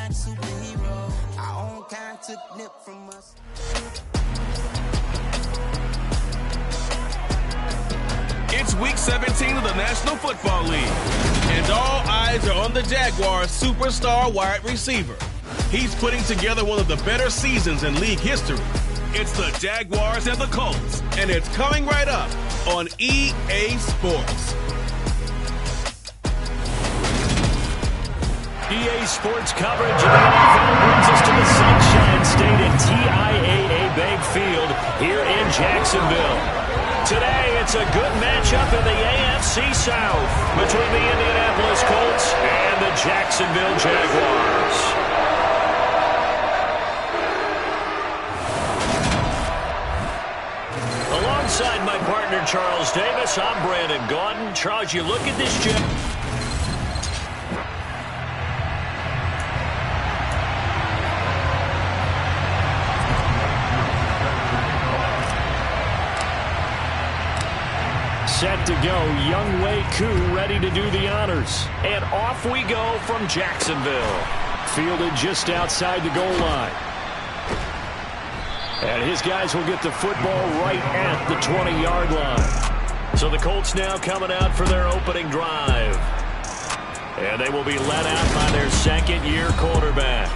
not superhero. Our own kind took nip from us. It's week 17 of the National Football League, and all eyes are on the Jaguars' superstar wide receiver. He's putting together one of the better seasons in league history. It's the Jaguars and the Colts, and it's coming right up on EA Sports. EA Sports coverage of the NFL brings us to the Sunshine State at TIAA Bank Field here in Jacksonville. Today, it's a good matchup in the AFC South between the Indianapolis Colts and the Jacksonville Jaguars. Alongside my partner, Charles Davis, I'm Brandon Gaudin. Charles, you look at this chip. Set to go, Younghoe Koo ready to do the honors. And off we go from Jacksonville. Fielded just outside the goal line. And his guys will get the football right at the 20-yard line. So the Colts now coming out for their opening drive. And they will be led out by their second-year quarterback.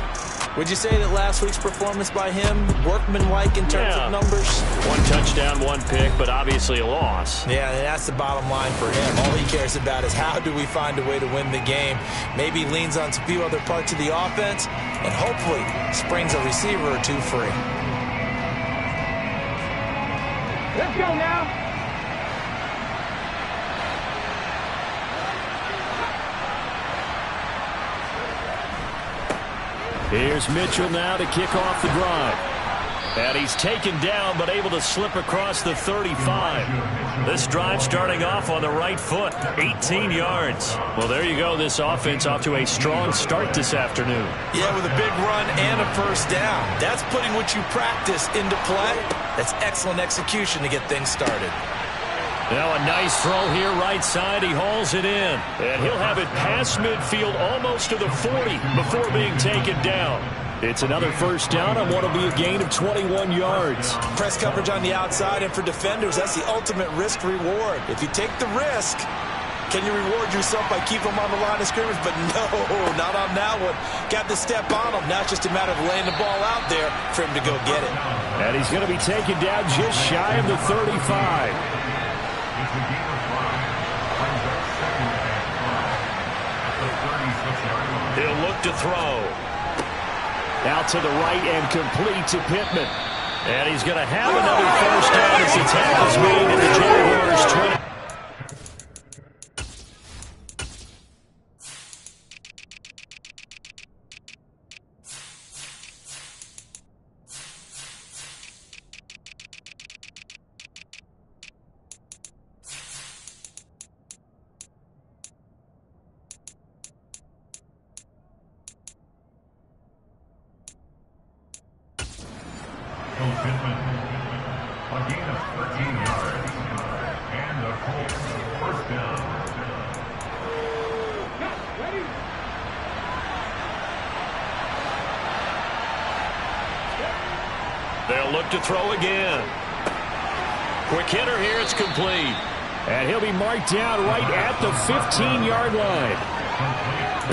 Would you say that last week's performance by him, workmanlike in terms of numbers? One touchdown, one pick, but obviously a loss. Yeah, and that's the bottom line for him. All he cares about is how do we find a way to win the game. Maybe leans on a few other parts of the offense, and hopefully springs a receiver or two free. Let's go now. Here's Mitchell now to kick off the drive. And he's taken down, but able to slip across the 35. This drive starting off on the right foot, 18 yards. Well, there you go. This offense off to a strong start this afternoon. Yeah, with a big run and a first down. That's putting what you practice into play. That's excellent execution to get things started. Now a nice throw here right side. He hauls it in. And he'll have it past midfield almost to the 40 before being taken down. It's another first down on what will be a gain of 21 yards. Press coverage on the outside, and for defenders, that's the ultimate risk-reward. If you take the risk, can you reward yourself by keeping them on the line of scrimmage? But no, not on that one. Got the step on him. Now it's just a matter of laying the ball out there for him to go get it. And he's going to be taken down just shy of the 35. He'll look to throw. Out to the right and complete to Pittman. And he's going to have another first down as the tackle's made in the Jaguars 20. Pittman, a gain of 13 yards, and the Colts first down. They'll look to throw again. Quick hitter here, it's complete. And he'll be marked down right at the 15-yard line.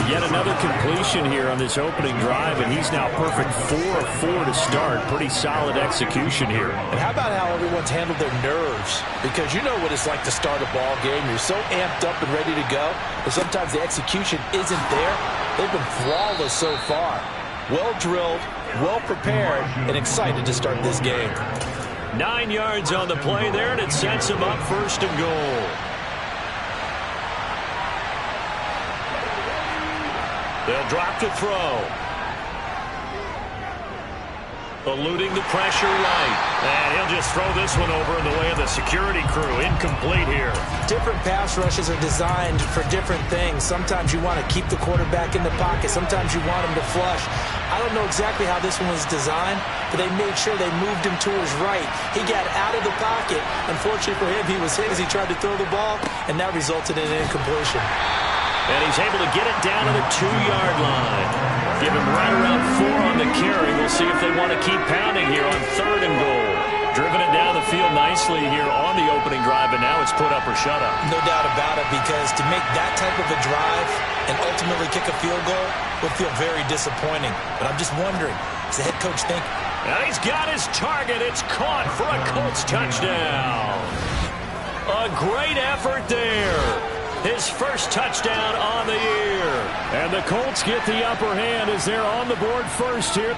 Yet another completion here on this opening drive, and he's now perfect 4 of 4 to start. Pretty solid execution here. And how about how everyone's handled their nerves? Because you know what it's like to start a ball game. You're so amped up and ready to go, but sometimes the execution isn't there. They've been flawless so far. Well drilled, well prepared, and excited to start this game. 9 yards on the play there, and it sets him up first and goal. They'll drop to throw. Eluding the pressure right. And he'll just throw this one over in the way of the security crew. Incomplete here. Different pass rushes are designed for different things. Sometimes you want to keep the quarterback in the pocket. Sometimes you want him to flush. I don't know exactly how this one was designed, but they made sure they moved him to his right. He got out of the pocket. Unfortunately for him, he was hit as he tried to throw the ball, and that resulted in an incompletion. And he's able to get it down to the 2-yard line. Give him right around 4 on the carry. We'll see if they want to keep pounding here on 3rd and goal. Driven it down the field nicely here on the opening drive, and now it's put up or shut up. No doubt about it, because to make that type of a drive and ultimately kick a field goal would feel very disappointing. But I'm just wondering, does the head coach think? And he's got his target. It's caught for a Colts touchdown. A great effort there. His first touchdown on the year. And the Colts get the upper hand as they're on the board first here.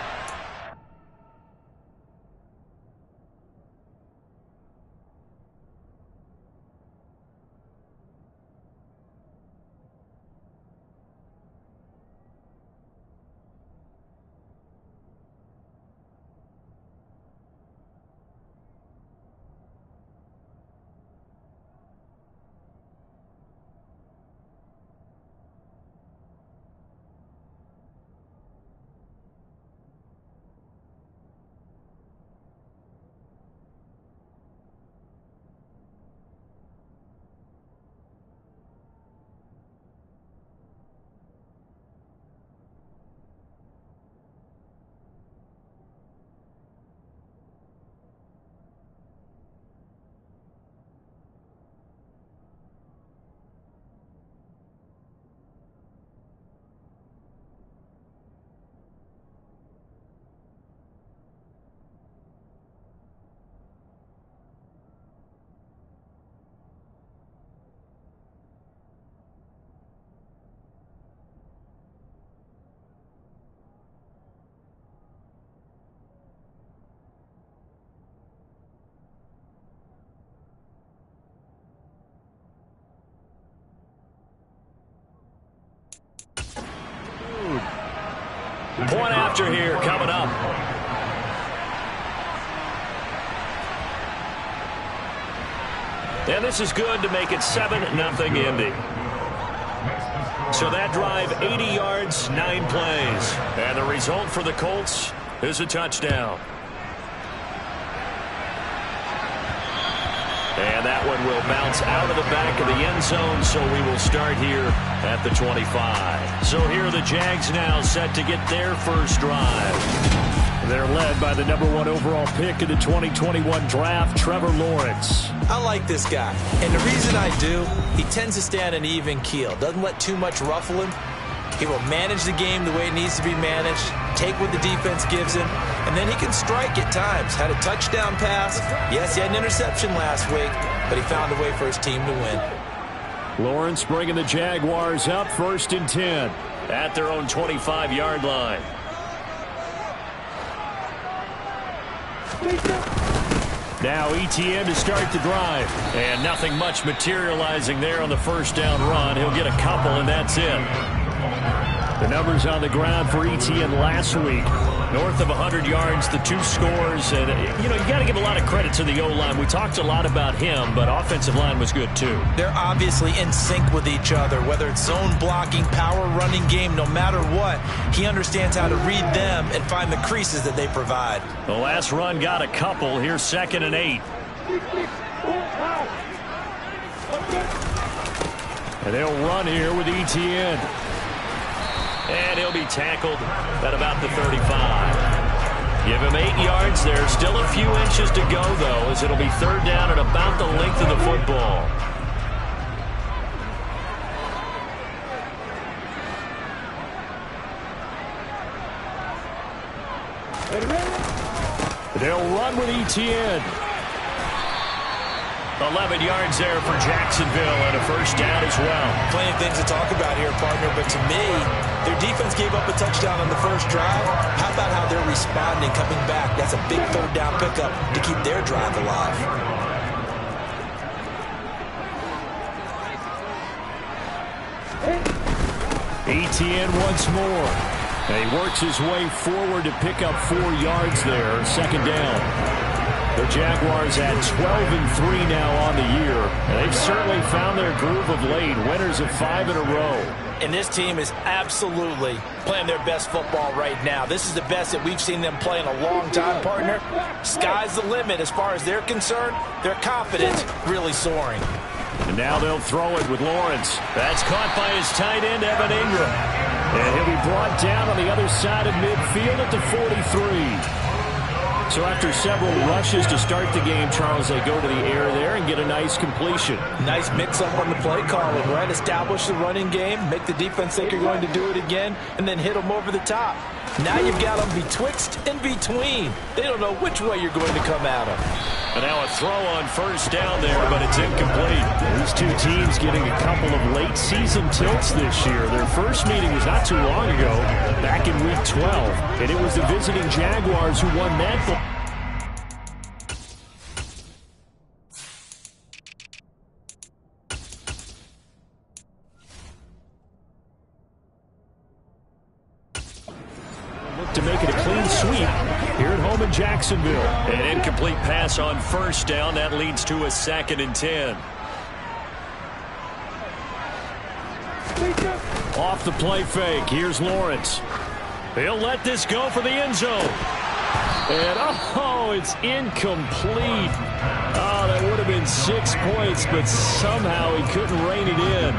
Point after here coming up. And this is good to make it 7-0 Indy. So that drive, 80 yards, 9 plays. And the result for the Colts is a touchdown. And that one will bounce out of the back of the end zone, so we will start here at the 25. So here are the Jags now set to get their first drive. They're led by the #1 overall pick in the 2021 draft, Trevor Lawrence. I like this guy, and the reason I do, he tends to stay on an even keel. Doesn't let too much ruffle him. He will manage the game the way it needs to be managed, take what the defense gives him, and then he can strike at times. Had a touchdown pass. Yes, he had an interception last week, but he found a way for his team to win. Lawrence bringing the Jaguars up 1st and 10 at their own 25-yard line. Now ETN to start the drive. And nothing much materializing there on the first down run. He'll get a couple, and that's it. The numbers on the ground for ETN last week. North of 100 yards, the 2 scores. And, you got to give a lot of credit to the O-line. We talked a lot about him, but offensive line was good, too. They're obviously in sync with each other, whether it's zone blocking, power running game, no matter what. He understands how to read them and find the creases that they provide. The last run got a couple. Here's 2nd and 8. And they'll run here with ETN. And he'll be tackled at about the 35. Give him 8 yards there. Still a few inches to go, though, as it'll be 3rd down and about the length of the football. They'll run with ETN. 11 yards there for Jacksonville and a first down as well. Plenty of things to talk about here, partner, but to me, their defense gave up a touchdown on the first drive. How about how they're responding, coming back? That's a big 3rd down pickup to keep their drive alive. ETN once more. And he works his way forward to pick up 4 yards there. 2nd down. The Jaguars at 12-3 now on the year. And they've certainly found their groove of late. Winners of 5 in a row. And this team is absolutely playing their best football right now. This is the best that we've seen them play in a long time, partner. Sky's the limit as far as they're concerned. Their confidence really soaring. And now they'll throw it with Lawrence. That's caught by his tight end, Evan Ingram. And he'll be brought down on the other side of midfield at the 43. So after several rushes to start the game, Charles, they go to the air there and get a nice completion. Nice mix-up on the play calling, right? Establish the running game, make the defense think you're going to do it again, and then hit them over the top. Now you've got them betwixt and between. They don't know which way you're going to come at them. And now a throw on first down there, but it's incomplete. These two teams getting a couple of late season tilts this year. Their first meeting was not too long ago, back in week 12. And it was the visiting Jaguars who won that ball. To make it a clean sweep here at home in Jacksonville. An incomplete pass on first down. That leads to a 2nd and 10. Off the play fake. Here's Lawrence. He'll let this go for the end zone. And, oh, it's incomplete. Oh, that would have been 6 points, but somehow he couldn't rein it in.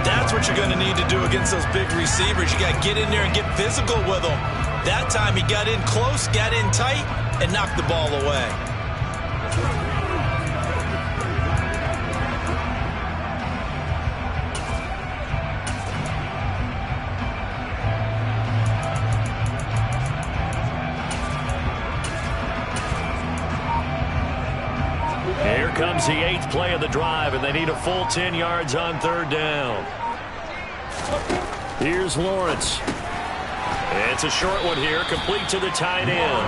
That's what you're going to need to do against those big receivers. You got to get in there and get physical with them. That time he got in close, got in tight, and knocked the ball away. Here comes the 8th play of the drive, and they need a full 10 yards on 3rd down. Here's Lawrence. It's a short one here, complete to the tight end.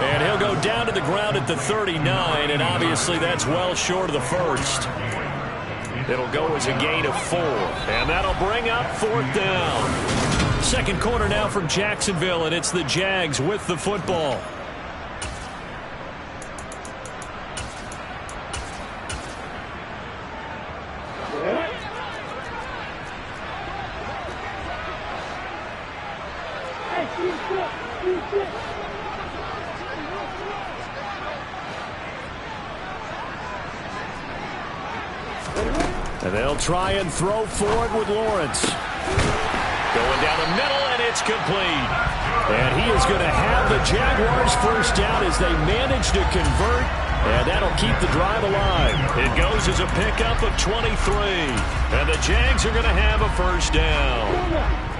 And he'll go down to the ground at the 39, and obviously that's well short of the first. It'll go as a gain of 4, and that'll bring up 4th down. Second quarter now from Jacksonville, and it's the Jags with the football. And they'll try and throw forward with Lawrence. Going down the middle, and it's complete. And he is going to have the Jaguars first down as they manage to convert. And that'll keep the drive alive. It goes as a pickup of 23. And the Jags are going to have a first down.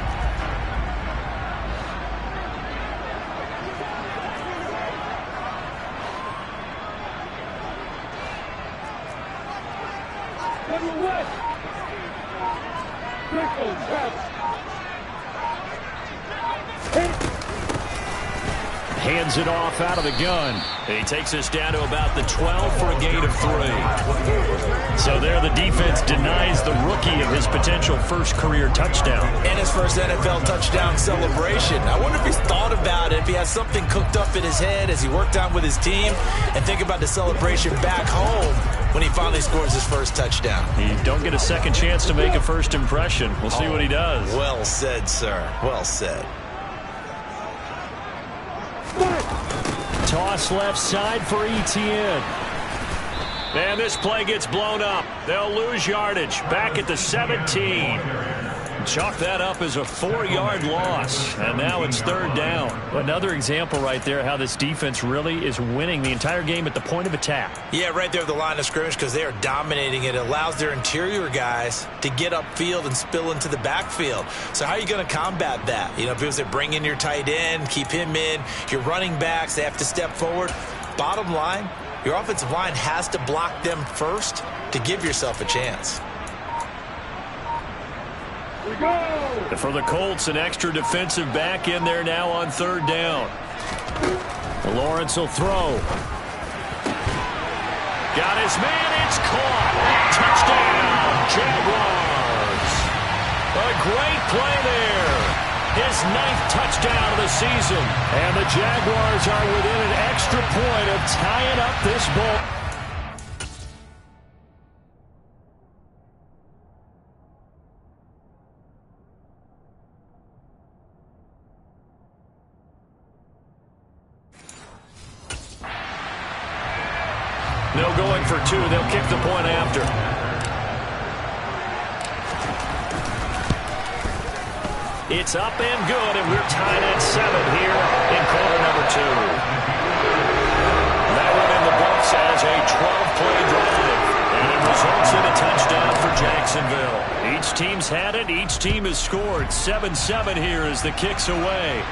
Hands it off out of the gun. And he takes us down to about the 12 for a gain of 3. So there the defense denies the rookie of his potential first career touchdown. And his first NFL touchdown celebration. I wonder if he's thought about it, if he has something cooked up in his head as he worked out with his team, and think about the celebration back home when he finally scores his first touchdown. You don't get a second chance to make a first impression. We'll see what he does. Well said, sir. Well said. Toss left side for Etienne. And this play gets blown up. They'll lose yardage. Back at the 17. Chalk that up as a 4-yard loss. And now it's 3rd down. Another example right there how this defense really is winning the entire game at the point of attack. Yeah, right there at the line of scrimmage because they are dominating it. It allows their interior guys to get upfield and spill into the backfield. So how are you going to combat that? You know, because they bring in your tight end, keep him in. Your running backs, they have to step forward. Bottom line, your offensive line has to block them first to give yourself a chance. For the Colts, an extra defensive back in there now on 3rd down. Lawrence will throw. Got his man, it's caught. Touchdown, Jaguars. A great play there. His 9th touchdown of the season. And the Jaguars are within an extra point of tying up this ball. No going for 2. They'll kick the point after. It's up and good, and we're tied at 7 here in quarter number 2. That one in the books as a 12-play drive, and it results in a touchdown for Jacksonville. Each team's had it. Each team has scored. 7-7 here as the kick's away.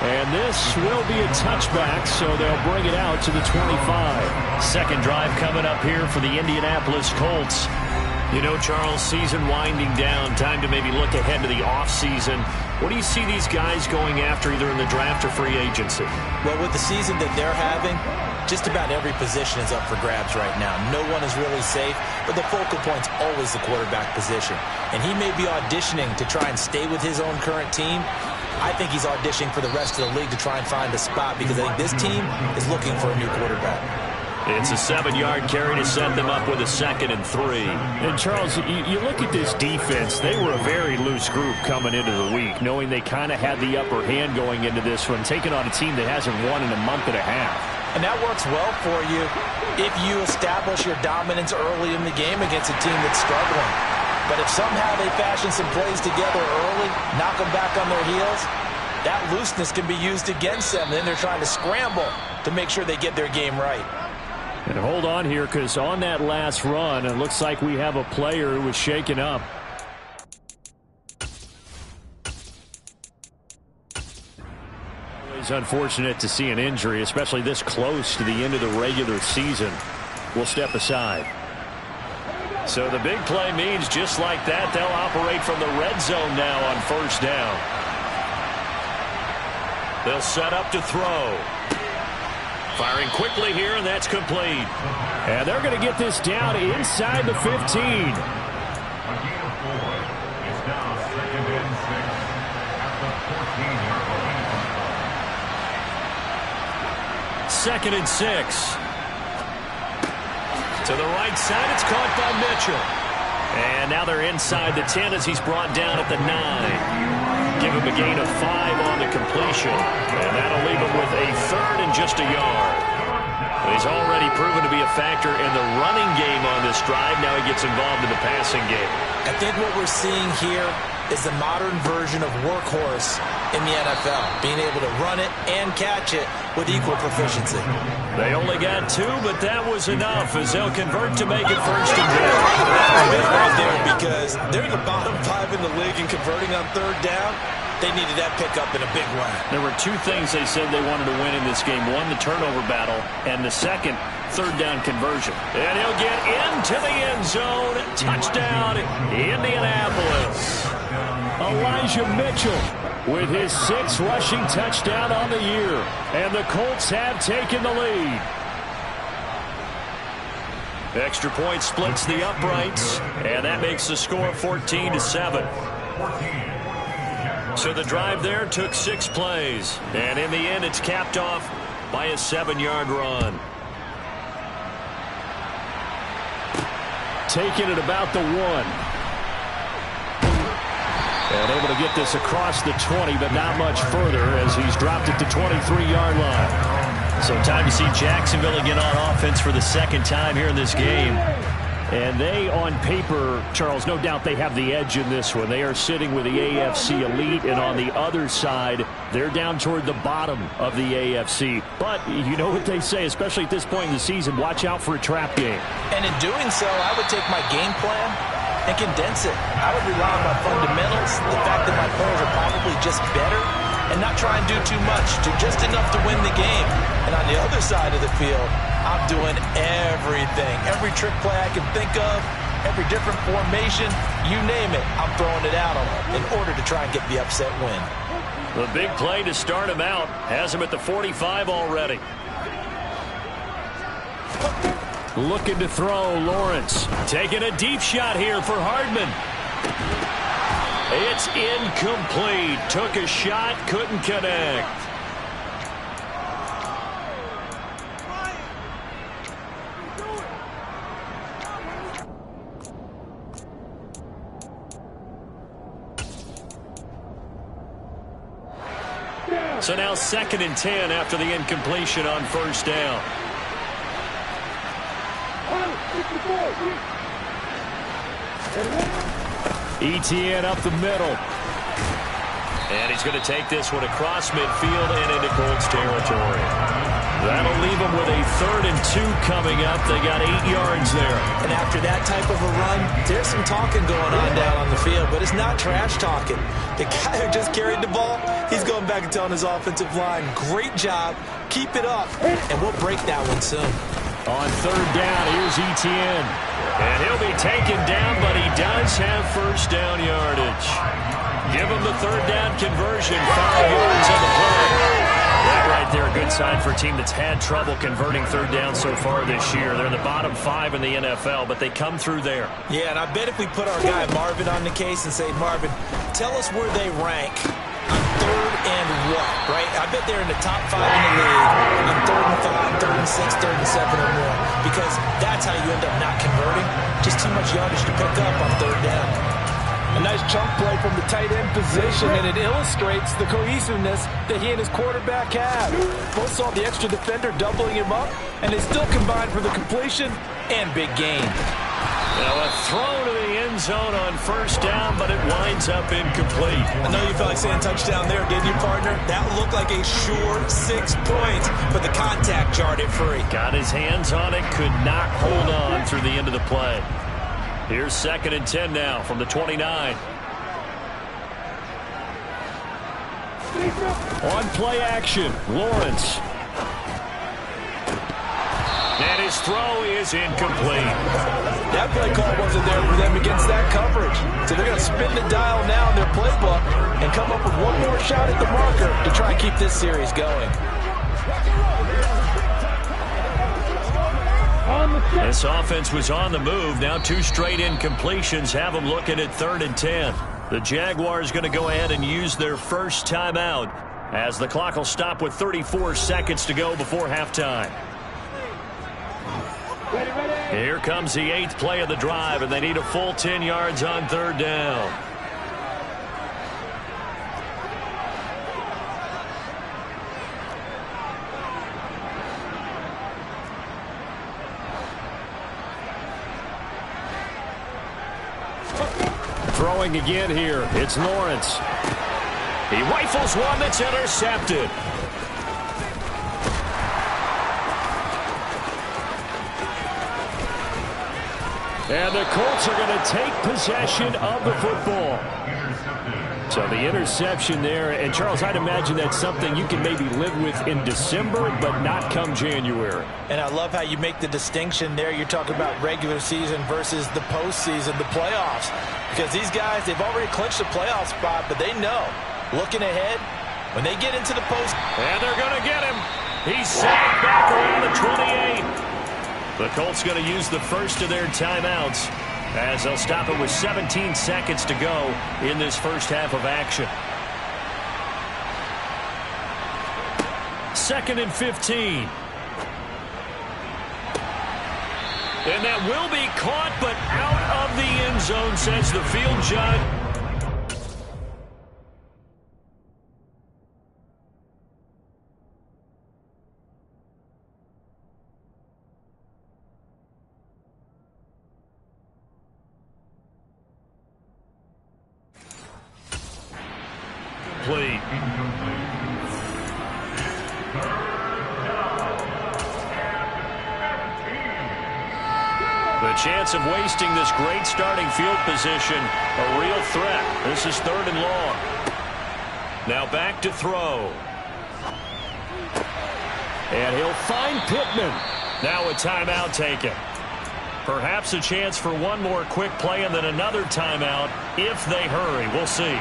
And this will be a touchback, so they'll bring it out to the 25. Second drive coming up here for the Indianapolis Colts. You know, Charles, season winding down, time to maybe look ahead to the offseason. What do you see these guys going after either in the draft or free agency? Well, with the season that they're having, just about every position is up for grabs right now. No one is really safe, but the focal point's always the quarterback position. And he may be auditioning to try and stay with his own current team. I think he's auditioning for the rest of the league to try and find a spot because I think this team is looking for a new quarterback. It's a 7-yard carry to set them up with a 2nd and 3. And, Charles, you look at this defense. They were a very loose group coming into the week, knowing they kind of had the upper hand going into this one, taking on a team that hasn't won in a month and a half. And that works well for you if you establish your dominance early in the game against a team that's struggling. But if somehow they fashion some plays together early, knock them back on their heels, that looseness can be used against them. Then they're trying to scramble to make sure they get their game right. And hold on here, because on that last run, it looks like we have a player who was shaken up. Always unfortunate to see an injury, especially this close to the end of the regular season. We'll step aside. So the big play means just like that, they'll operate from the red zone now on first down. They'll set up to throw. Firing quickly here, and that's complete. And they're going to get this down inside the 15. A gain of 4. It's now 2nd and 6 at the 14-yard line. 2nd and 6. To the right side, it's caught by Mitchell. And now they're inside the 10 as he's brought down at the 9. Give him a gain of 5 on the completion. And that'll leave him with a 3rd and just a yard. But he's already proven to be a factor in the running game on this drive. Now he gets involved in the passing game. I think what we're seeing here is the modern version of workhorse in the NFL, being able to run it and catch it with equal proficiency. They only got 2, but that was enough as they'll convert to make it 1st and 10. That's big right there because they're in the bottom 5 in the league in converting on 3rd down. They needed that pickup in a big way. There were 2 things they said they wanted to win in this game. One, the turnover battle, and the second, 3rd down conversion. And he'll get into the end zone. Touchdown, Indianapolis. Elijah Mitchell with his 6th rushing touchdown on the year. And the Colts have taken the lead. Extra point splits the uprights, and that makes the score 14-7. So the drive there took 6 plays, and in the end it's capped off by a 7-yard run. Taking it about the 1. And able to get this across the 20, but not much further as he's dropped it to 23-yard line. So time to see Jacksonville again on offense for the 2nd time here in this game. And they, on paper, Charles, no doubt they have the edge in this one. They are sitting with the AFC elite, and on the other side, they're down toward the bottom of the AFC. But you know what they say, especially at this point in the season, watch out for a trap game. And in doing so, I would take my game plan and condense it. I would rely on my fundamentals, the fact that my players are probably just better, and not try and do too much, do just enough to win the game. And on the other side of the field, I'm doing everything. Every trick play I can think of, every different formation, you name it, I'm throwing it at them in order to try and get the upset win. The big play to start him out has him at the 45 already. Looking to throw, Lawrence. Taking a deep shot here for Hardman. It's incomplete. Took a shot, couldn't connect. So now 2nd and 10 after the incompletion on first down. Etienne up the middle. And he's going to take this one across midfield and into Colts territory. That'll leave them with a 3rd and 2 coming up. They got 8 yards there. And after that type of a run, there's some talking going on down on the field, but it's not trash talking. The guy who just carried the ball, he's going back and telling his offensive line, great job, keep it up, and we'll break that one soon. On 3rd down, here's Etienne. And he'll be taken down, but he does have first down yardage. Give him the 3rd down conversion, 5 yards on the play. That right there, a good sign for a team that's had trouble converting 3rd down so far this year. They're in the bottom 5 in the NFL, but they come through there. Yeah, and I bet if we put our guy Marvin on the case and say, Marvin, tell us where they rank on 3rd and what, right? I bet they're in the top 5 in the league on 3rd and 5, 3rd and 6, 3rd and 7 or more, because that's how you end up not converting. Just too much yardage to pick up on 3rd down. A nice chunk play from the tight end position, and it illustrates the cohesiveness that he and his quarterback have. Both saw the extra defender doubling him up, and they still combined for the completion and big gain. Now a throw to the end zone on 1st down, but it winds up incomplete. I know you felt like saying touchdown there, didn't you, partner? That looked like a sure 6 points, but the contact jarred it free. Got his hands on it, could not hold on through the end of the play. Here's 2nd and 10 now from the 29. On play action, Lawrence. And his throw is incomplete. That play call wasn't there for them against that coverage. So they're going to spin the dial now in their playbook and come up with one more shot at the marker to try and keep this series going. This offense was on the move. Now 2 straight incompletions have them looking at 3rd and 10. The Jaguars going to go ahead and use their first timeout as the clock will stop with 34 seconds to go before halftime. Here comes the 8th play of the drive, and they need a full 10 yards on 3rd down. Throwing again here, it's Lawrence. He rifles one that's intercepted. And the Colts are going to take possession of the football. So the interception there, and Charles, I'd imagine that's something you can maybe live with in December, but not come January. And I love how you make the distinction there. You're talking about regular season versus the postseason, the playoffs. Because these guys, they've already clinched a playoff spot, but they know, looking ahead, when they get into the post. And they're going to get him. He's sacked back around the 28. The Colts going to use the first of their timeouts as they'll stop it with 17 seconds to go in this first half of action. 2nd and 15. And that will be caught, but out of the end zone, says the field judge. Complete. The chance of wasting this great starting field position, a real threat. This is 3rd and long. Now back to throw. And he'll find Pittman. Now a timeout taken. Perhaps a chance for one more quick play and then another timeout if they hurry. We'll see.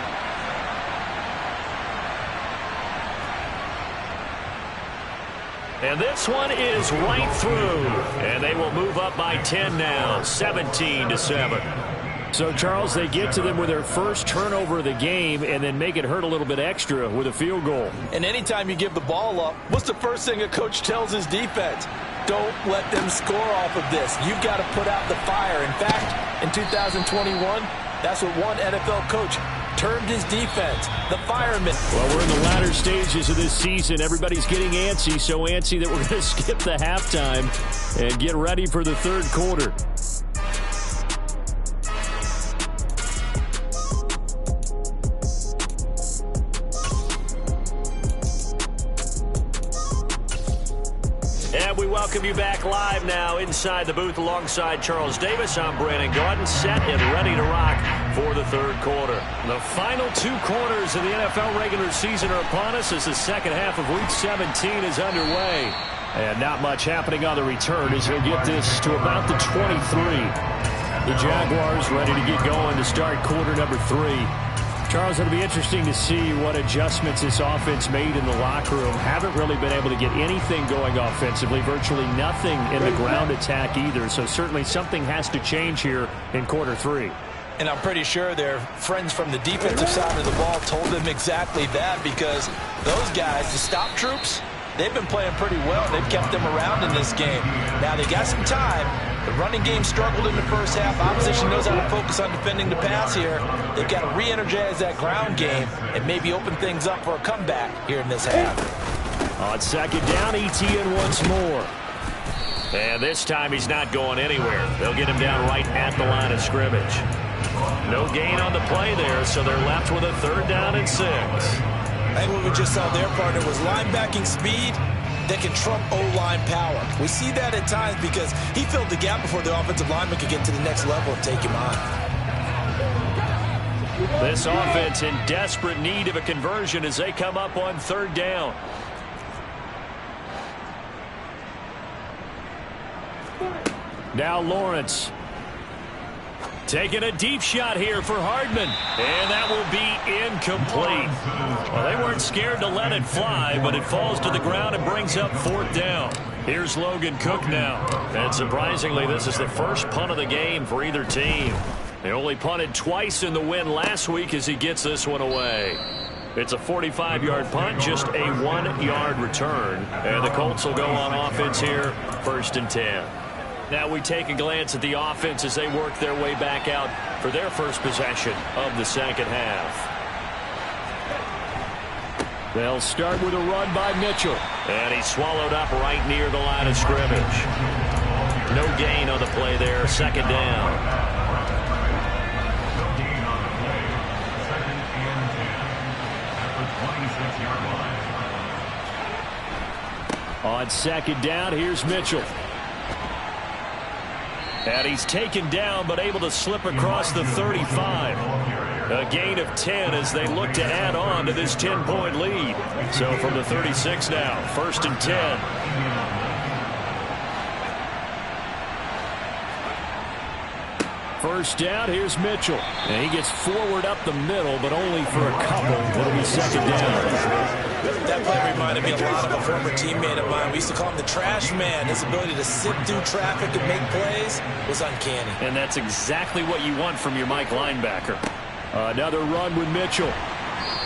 And this one is right through. And they will move up by 10 now, 17-7. So, Charles, they get to them with their first turnover of the game and then make it hurt a little bit extra with a field goal. And anytime you give the ball up, what's the first thing a coach tells his defense? Don't let them score off of this. You've got to put out the fire. In fact, in 2021, that's what one NFL coach termed his defense, the firemen. Well, we're in the latter stages of this season. Everybody's getting antsy, so antsy that we're going to skip the halftime and get ready for the third quarter. we welcome you back live now inside the booth alongside Charles Davis. I'm Brandon Gaudin, set and ready to rock for the third quarter. The final 2 quarters of the NFL regular season are upon us as the second half of Week 17 is underway. And not much happening on the return as he'll get this to about the 23. The Jaguars ready to get going to start quarter number 3. Charles, it'll be interesting to see what adjustments this offense made in the locker room. Haven't really been able to get anything going offensively, virtually nothing in the ground attack either. So certainly something has to change here in quarter 3. And I'm pretty sure their friends from the defensive side of the ball told them exactly that, because those guys, the stop troops, they've been playing pretty well. They've kept them around in this game. Now they got some time. The running game struggled in the first half. Opposition knows how to focus on defending the pass here. They've got to re-energize that ground game and maybe open things up for a comeback here in this half. On second down, Etienne once more. And this time he's not going anywhere. They'll get him down right at the line of scrimmage. No gain on the play there, so they're left with a 3rd down and 6. I think what we just saw their partner was linebacking speed that can trump O-line power. We see that at times because he filled the gap before the offensive lineman could get to the next level and take him on. This offense in desperate need of a conversion as they come up on 3rd down. Now Lawrence. Taking a deep shot here for Hardman. And that will be incomplete. Well, they weren't scared to let it fly, but it falls to the ground and brings up 4th down. Here's Logan Cook now. And surprisingly, this is the first punt of the game for either team. They only punted twice in the win last week as he gets this one away. It's a 45-yard punt, just a 1-yard return. And the Colts will go on offense here, 1st and 10. Now we take a glance at the offense as they work their way back out for their first possession of the second half. They'll start with a run by Mitchell. And he's swallowed up right near the line of scrimmage. No gain on the play there, 2nd down. No gain on the play, 2nd and 10 at the 26-yard line. On 2nd down, here's Mitchell. And he's taken down, but able to slip across the 35. A gain of 10 as they look to add on to this 10-point lead. So from the 36 now, 1st and 10. First down, here's Mitchell. And he gets forward up the middle, but only for a couple. It'll be 2nd down. That play reminded me a lot of a former teammate of mine. We used to call him the trash man. His ability to sift through traffic and make plays was uncanny. And that's exactly what you want from your Mike linebacker. Another run with Mitchell.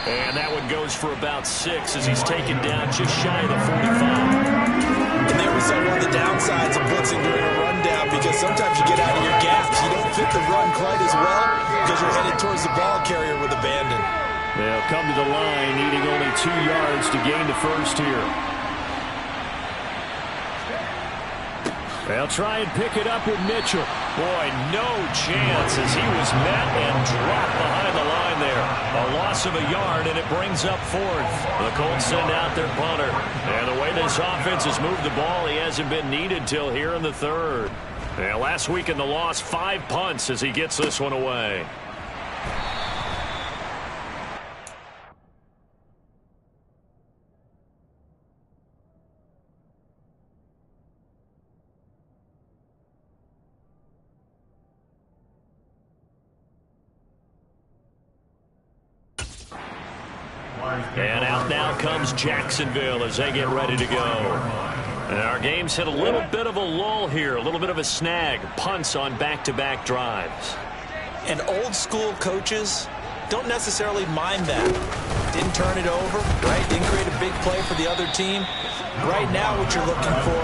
And that one goes for about 6 as he's taken down just shy of the 45. And there we saw one of the downsides of blitzing during a rundown, because sometimes you get out of your gaps. You don't fit the run quite as well because you're headed towards the ball carrier with abandon. They'll come to the line needing only 2 yards to gain the first here. They'll try and pick it up with Mitchell. Boy, no chance as he was met and dropped behind the line there. A loss of a yard, and it brings up 4th. The Colts send out their punter. And the way this offense has moved the ball, he hasn't been needed till here in the 3rd. And last week in the loss, 5 punts as he gets this one away. And out now comes Jacksonville as they get ready to go. And our game's hit a little bit of a lull here, a little bit of a snag. Punts on back-to-back drives. And old-school coaches don't necessarily mind that. Didn't turn it over, right? Didn't create a big play for the other team. Right now what you're looking for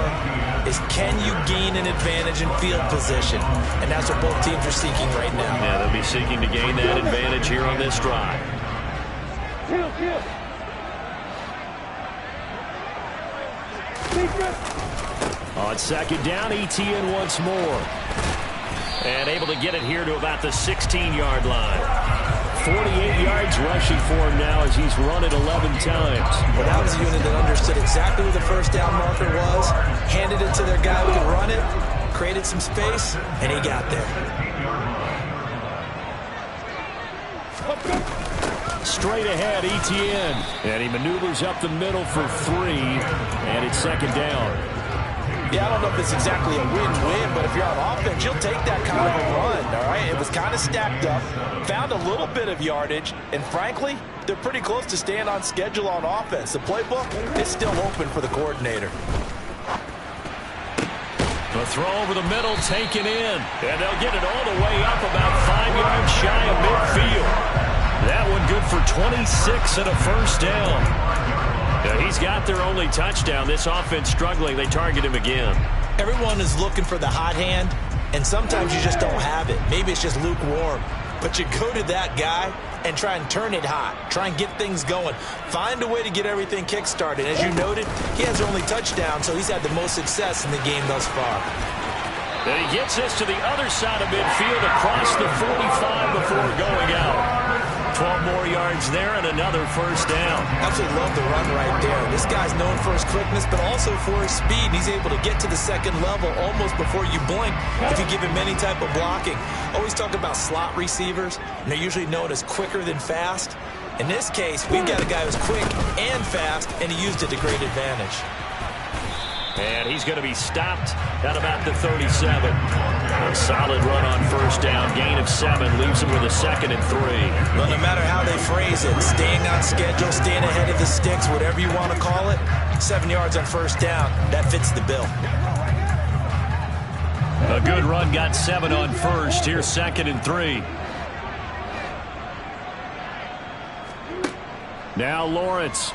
is, can you gain an advantage in field position? And that's what both teams are seeking right now. Yeah, they'll be seeking to gain that advantage here on this drive. On 2nd down, Etienne once more. And able to get it here to about the 16-yard line. 48 yards rushing for him now as he's run it 11 times. Well, that was a unit that understood exactly where the first down marker was, handed it to their guy who could run it, created some space, and he got there. Straight ahead, Etienne. And he maneuvers up the middle for 3, and it's second down. Yeah, I don't know if it's exactly a win-win, but if you're on offense, you'll take that kind of a run, all right? It was kind of stacked up, found a little bit of yardage, and frankly, they're pretty close to staying on schedule on offense. The playbook is still open for the coordinator. The throw over the middle, taken in, and they'll get it all the way up about 5 yards shy of midfield. That one good for 26 and a first down. Yeah, he's got their only touchdown. This offense struggling. They target him again. Everyone is looking for the hot hand, and sometimes you just don't have it. Maybe it's just lukewarm. But you go to that guy and try and turn it hot. Try and get things going. Find a way to get everything kick-started. As you noted, he has their only touchdown, so he's had the most success in the game thus far. And he gets this to the other side of midfield across the 45 before going out. 12 more yards there and another first down. Absolutely love the run right there. This guy's known for his quickness, but also for his speed. He's able to get to the second level almost before you blink if you give him any type of blocking. Always talk about slot receivers, and they're usually known as quicker than fast. In this case, we've got a guy who's quick and fast, and he used it to great advantage. And he's going to be stopped at about the 37. A solid run on first down. Gain of 7 leaves him with a 2nd and 3. Well, no matter how they phrase it, staying on schedule, staying ahead of the sticks, whatever you want to call it, 7 yards on first down, that fits the bill. A good run, got 7 on first. Here's 2nd and 3. Now Lawrence.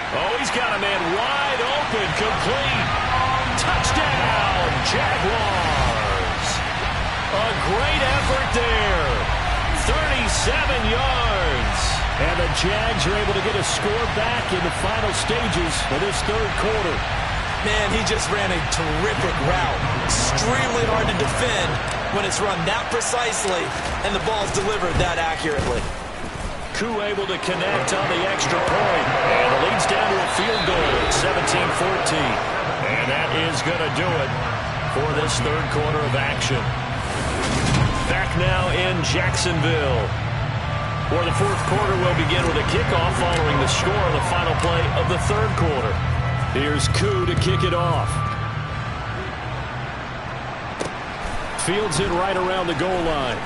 Oh, he's got a man wide open, complete. Touchdown, Jaguars. A great effort there. 37 yards. And the Jags are able to get a score back in the final stages of this third quarter. Man, he just ran a terrific route. Extremely hard to defend when it's run that precisely and the ball's delivered that accurately. Koo able to connect on the extra point. And it leads down to a field goal at 17-14. And that is going to do it for this third quarter of action. Back now in Jacksonville. For the fourth quarter, we'll begin with a kickoff following the score of the final play of the third quarter. Here's Koo to kick it off. Fields it right around the goal line.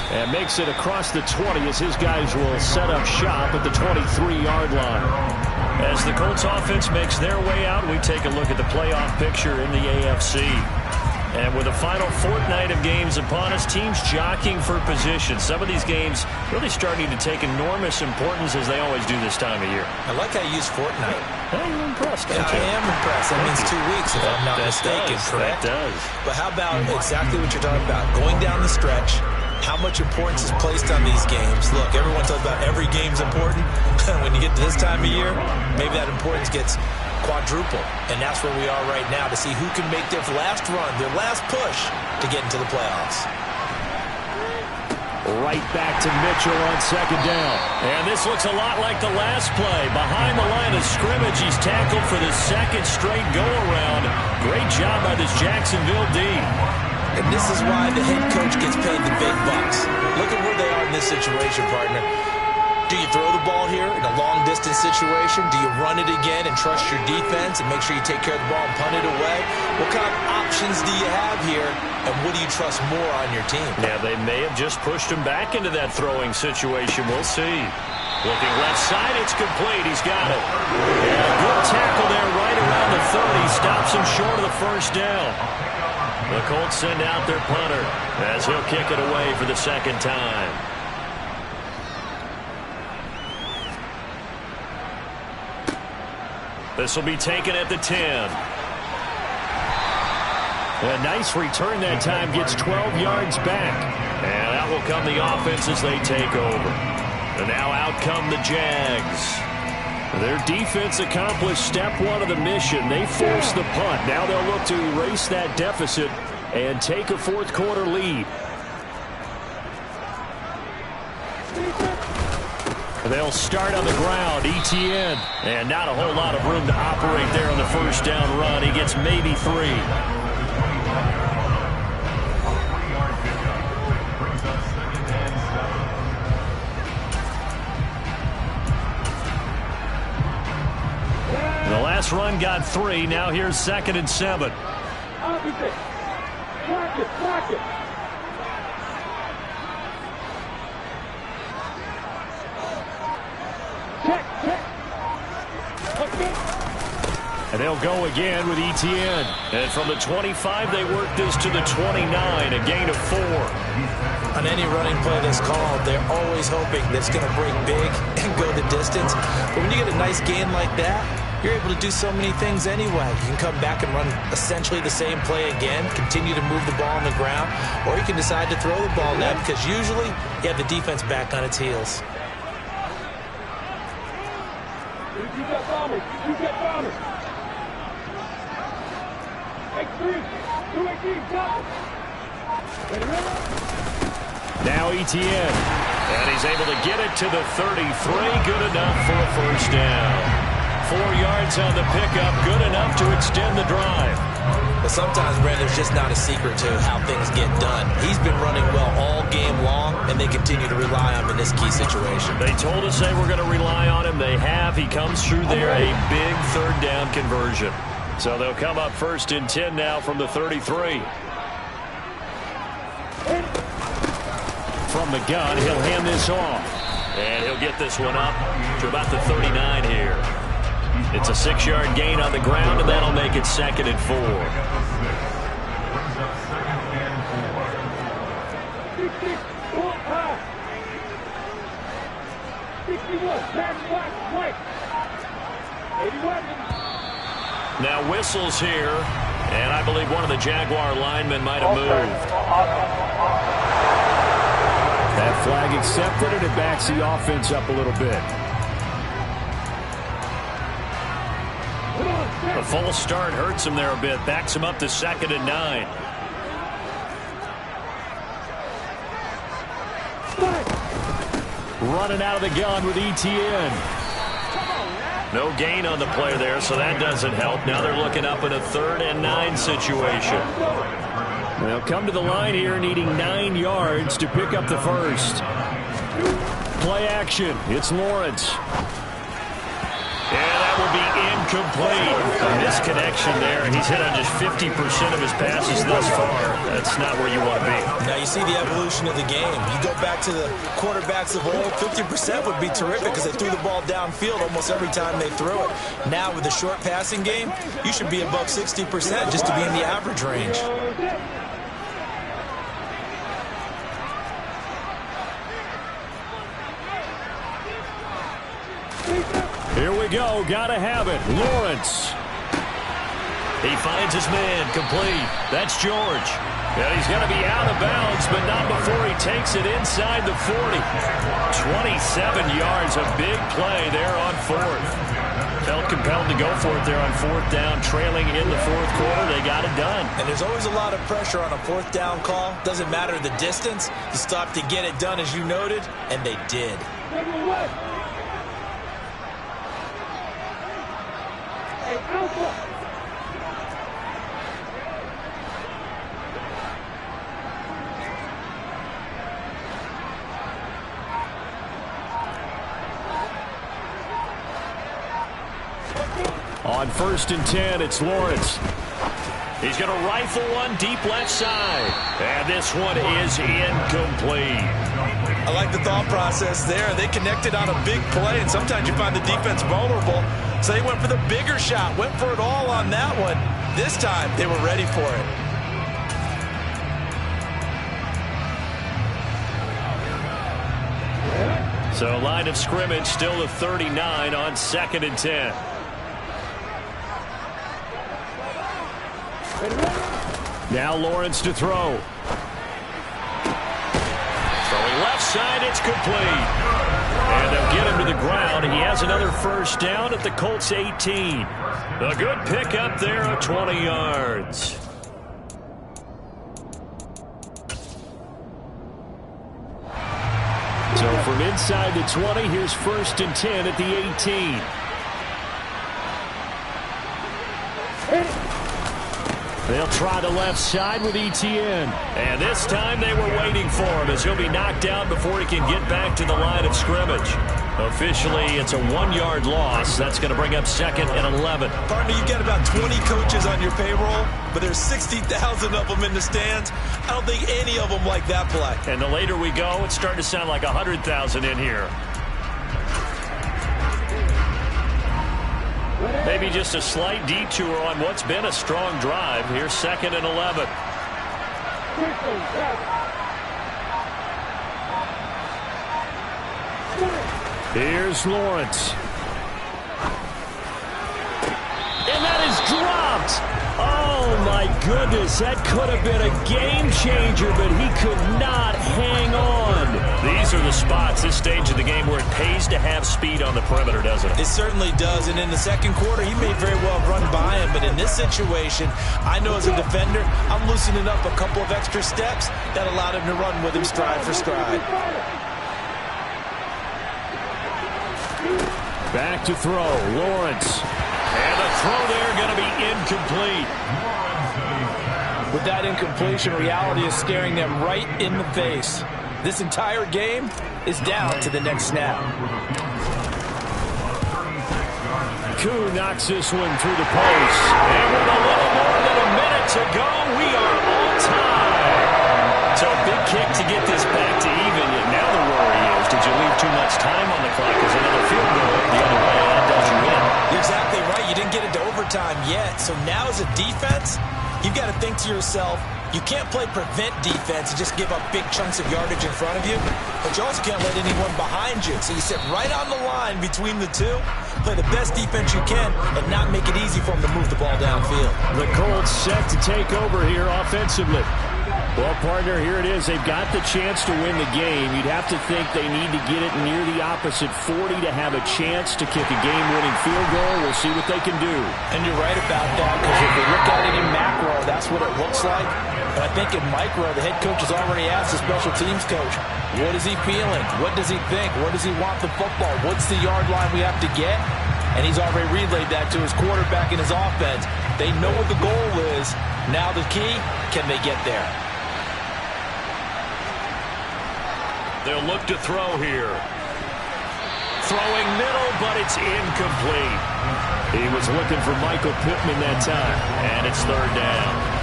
And makes it across the 20 as his guys will set up shop at the 23-yard line. As the Colts offense makes their way out, we take a look at the playoff picture in the AFC. And with the final fortnight of games upon us, teams jockeying for position. Some of these games really starting to take enormous importance as they always do this time of year. I like how you use fortnight. I'm impressed, I am impressed. That means 2 weeks, if I'm not mistaken, correct? That does. But how about exactly what you're talking about? Going down the stretch, how much importance is placed on these games. Look, everyone talks about every game's important. When you get to this time of year, maybe that importance gets quadruple. And that's where we are right now to see who can make their last run, their last push to get into the playoffs. Right back to Mitchell on second down. And this looks a lot like the last play. Behind the line of scrimmage, he's tackled for the second straight go-around. Great job by this Jacksonville D. And this is why the head coach gets paid the big bucks. Look at where they are in this situation, partner. Do you throw the ball here in a long-distance situation? Do you run it again and trust your defense and make sure you take care of the ball and punt it away? What kind of options do you have here, and what do you trust more on your team? Yeah, they may have just pushed him back into that throwing situation. We'll see. Looking left side, it's complete. He's got it. And a good tackle there right around the 30. Stops him short of the first down. The Colts send out their punter as he'll kick it away for the second time. This will be taken at the 10. A nice return that time, gets 12 yards back. And out will come the offense as they take over. And now out come the Jags. Their defense accomplished step one of the mission. They forced the punt. Now they'll look to erase that deficit and take a fourth quarter lead. They'll start on the ground. ETN. And not a whole lot of room to operate there on the first down run. He gets maybe 3. The last run got 3. Now here's 2nd and 7. Block it. And they'll go again with ETN. And from the 25, they work this to the 29, a gain of 4. On any running play that's called, they're always hoping that it's going to break big and go the distance. But when you get a nice gain like that, you're able to do so many things anyway. You can come back and run essentially the same play again, continue to move the ball on the ground, or you can decide to throw the ball now because usually you have the defense back on its heels. You got bombers. X3, 218, got Now ETN. And he's able to get it to the 33. Good enough for a first down. 4 yards on the pickup. Good enough to extend the drive. But sometimes, Brad, there's just not a secret to how things get done. He's been running well all game long, and they continue to rely on him in this key situation. They told us they were going to rely on him. They have. He comes through there, a big third down conversion. So they'll come up 1st and 10 now from the 33. From the gun, he'll hand this off. And he'll get this one up to about the 39 here. It's a 6-yard gain on the ground, and that'll make it 2nd and 4. Now whistles here, and I believe one of the Jaguar linemen might have moved. That flag accepted, and it backs the offense up a little bit. The false start hurts him there a bit. Backs him up to 2nd and 9. Running out of the gun with ETN. No gain on the play there, so that doesn't help. Now they're looking up in a 3rd and 9 situation. They'll come to the line here needing 9 yards to pick up the first. Play action. It's Lawrence. And that will be incomplete. A misconnection there. He's hit on just 50% of his passes thus far. That's not where you want to be. Now you see the evolution of the game. You go back to the quarterbacks of old, 50% would be terrific because they threw the ball downfield almost every time they threw it. Now with the short passing game, you should be above 60% just to be in the average range. Here we go. Gotta have it. Lawrence. He finds his man. Complete. That's George. And he's going to be out of bounds, but not before he takes it inside the 40. 27 yards. A big play there on 4th. Felt compelled to go for it there on 4th down, trailing in the 4th quarter. They got it done. And there's always a lot of pressure on a 4th down call. Doesn't matter the distance. You stop to get it done, as you noted, and they did. On 1st and 10, it's Lawrence. He's going to rifle one deep left side. And this one is incomplete. I like the thought process there. They connected on a big play, and sometimes you find the defense vulnerable. So they went for the bigger shot, went for it all on that one. This time, they were ready for it. So line of scrimmage still the 39 on 2nd and 10. Now Lawrence to throw. Throwing left side, it's complete. And they'll get him to the ground. He has another first down at the Colts 18. A good pickup there of 20 yards. So from inside the 20, here's 1st and 10 at the 18. They'll try the left side with Etienne. And this time they were waiting for him as he'll be knocked down before he can get back to the line of scrimmage. Officially, it's a 1-yard loss. That's going to bring up 2nd and 11. Partner, you've got about 20 coaches on your payroll, but there's 60,000 of them in the stands. I don't think any of them like that play. And the later we go, it's starting to sound like 100,000 in here. Maybe just a slight detour on what's been a strong drive. Here's 2nd and 11. Here's Lawrence. And that is dropped. Oh, my goodness. That could have been a game changer, but he could not hang on. These are the spots, this stage of the game, where it pays to have speed on the perimeter, doesn't it? It certainly does, and in the second quarter, he may very well run by him, but in this situation, I know as a defender, I'm loosening up a couple of extra steps that allowed him to run with him stride for stride. Back to throw, Lawrence. And the throw there going to be incomplete. With that incompletion, reality is staring them right in the face. This entire game is down to the next snap. Koo knocks this one through the post. And with a little more than a minute to go, we are on time. So a big kick to get this back to even. Now the worry is, did you leave too much time on the clock? Because another field goal the other way, that doesn't win. You're exactly right. You didn't get into overtime yet. So now as a defense, you've got to think to yourself, you can't play prevent defense and just give up big chunks of yardage in front of you, but you also can't let anyone behind you. So you sit right on the line between the two, play the best defense you can, and not make it easy for them to move the ball downfield. The Colts set to take over here offensively. Well, partner, here it is. They've got the chance to win the game. You'd have to think they need to get it near the opposite 40 to have a chance to kick a game-winning field goal. We'll see what they can do. And you're right about that, because if you look at it in macro, that's what it looks like. But I think in micro, the head coach has already asked the special teams coach, what is he feeling? What does he think? Where does he want the football? What's the yard line we have to get? And he's already relayed that to his quarterback and his offense. They know what the goal is. Now the key, can they get there? They'll look to throw here. Throwing middle, but it's incomplete. He was looking for Michael Pittman that time. And it's 3rd down.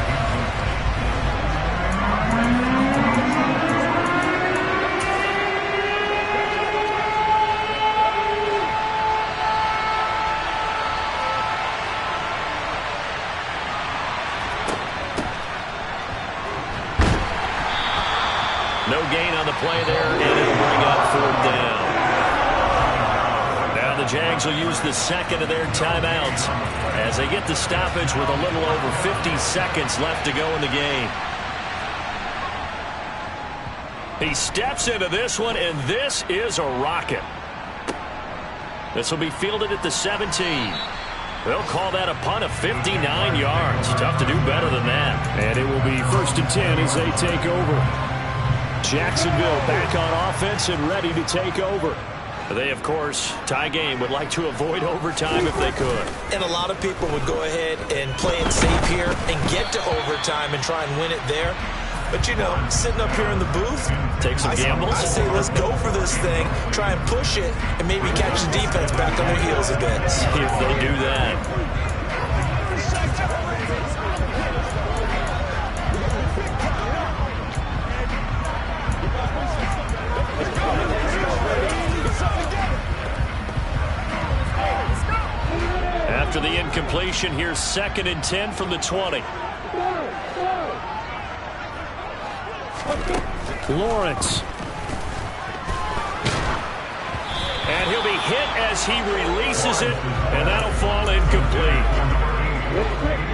No gain on the play there, and it'll bring up 4th down. Now the Jags will use the second of their timeouts as they get the stoppage with a little over 50 seconds left to go in the game. He steps into this one, and this is a rocket. This will be fielded at the 17. They'll call that a punt of 59 yards. Tough to do better than that. And it will be 1st and 10 as they take over. Jacksonville back on offense and ready to take over. They, of course, tie game, would like to avoid overtime if they could. And a lot of people would go ahead and play it safe here and get to overtime and try and win it there. But, you know, sitting up here in the booth, take some gambles. I say let's go for this thing, try and push it, and maybe catch the defense back on their heels a bit. If they do that. After the incompletion, here's 2nd and 10 from the 20. Lawrence. And he'll be hit as he releases it, and that'll fall incomplete.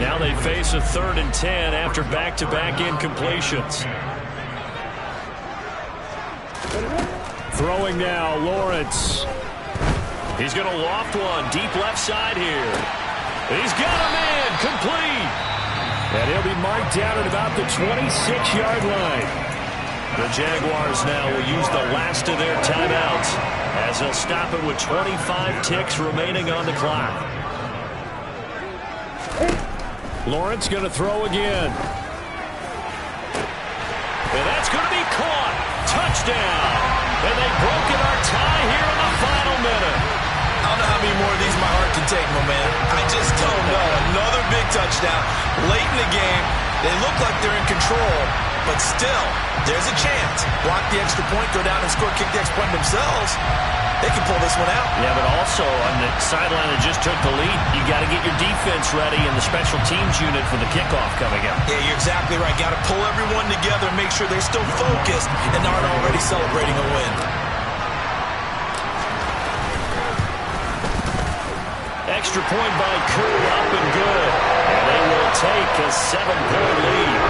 Now they face a 3rd and 10 after back-to-back incompletions. Throwing now, Lawrence. He's going to loft one deep left side here. He's got a man complete. And he'll be marked down at about the 26-yard line. The Jaguars now will use the last of their timeouts as they'll stop it with 25 ticks remaining on the clock. Lawrence going to throw again. And that's going to be caught. Touchdown. And they've broken our tie here in the final minute. I don't know how many more of these my heart can take, my man. I just don't know. Another big touchdown late in the game. They look like they're in control, but still, there's a chance. Block the extra point, go down and score, kick the extra point themselves. They can pull this one out. Yeah, but also on the sideline that just took the lead, you got to get your defense ready and the special teams unit for the kickoff coming up. Yeah, you're exactly right. Got to pull everyone together and make sure they're still focused and aren't already celebrating a win. Extra point by Curry, up and good. And they will take a 7-point lead.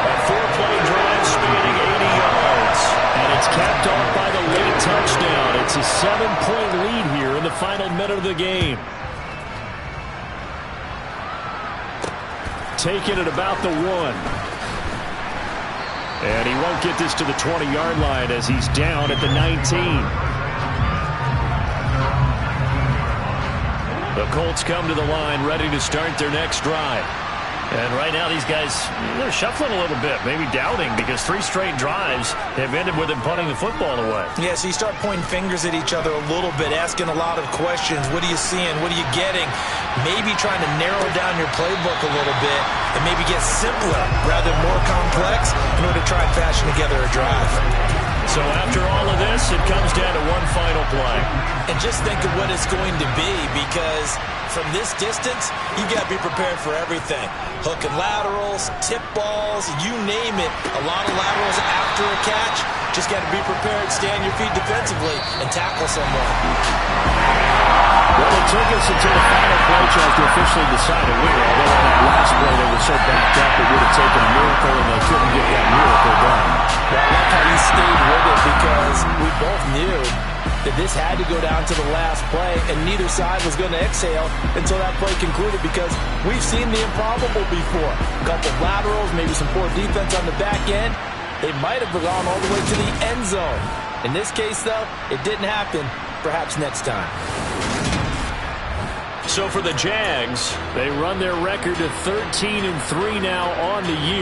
A 4-play drive spanning 80 yards. And it's capped off by the late touchdown. It's a 7-point lead here in the final minute of the game. Taking it about the 1. And he won't get this to the 20-yard line as he's down at the 19. The Colts come to the line, ready to start their next drive. And right now, these guys, they're shuffling a little bit, maybe doubting, because 3 straight drives have ended with them punting the football away. Yeah, so you start pointing fingers at each other a little bit, asking a lot of questions. What are you seeing? What are you getting? Maybe trying to narrow down your playbook a little bit and maybe get simpler rather than more complex in order to try and fashion together a drive. So after all of this, it comes down to one final play. And just think of what it's going to be, because from this distance, you've got to be prepared for everything. Hook and laterals, tip balls, you name it. A lot of laterals after a catch. Just got to be prepared, stay on your feet defensively, and tackle someone. Well, it took us until the final play chart to officially decide a winner. Although on that last play they were so backed up it would have taken a miracle, and they couldn't get that miracle done. Well, I like how he stayed with it, because we both knew that this had to go down to the last play, and neither side was going to exhale until that play concluded, because we've seen the improbable before. A couple of laterals, maybe some poor defense on the back end. They might have gone all the way to the end zone. In this case, though, it didn't happen. Perhaps next time. So for the Jags, they run their record to 13-3 now on the year.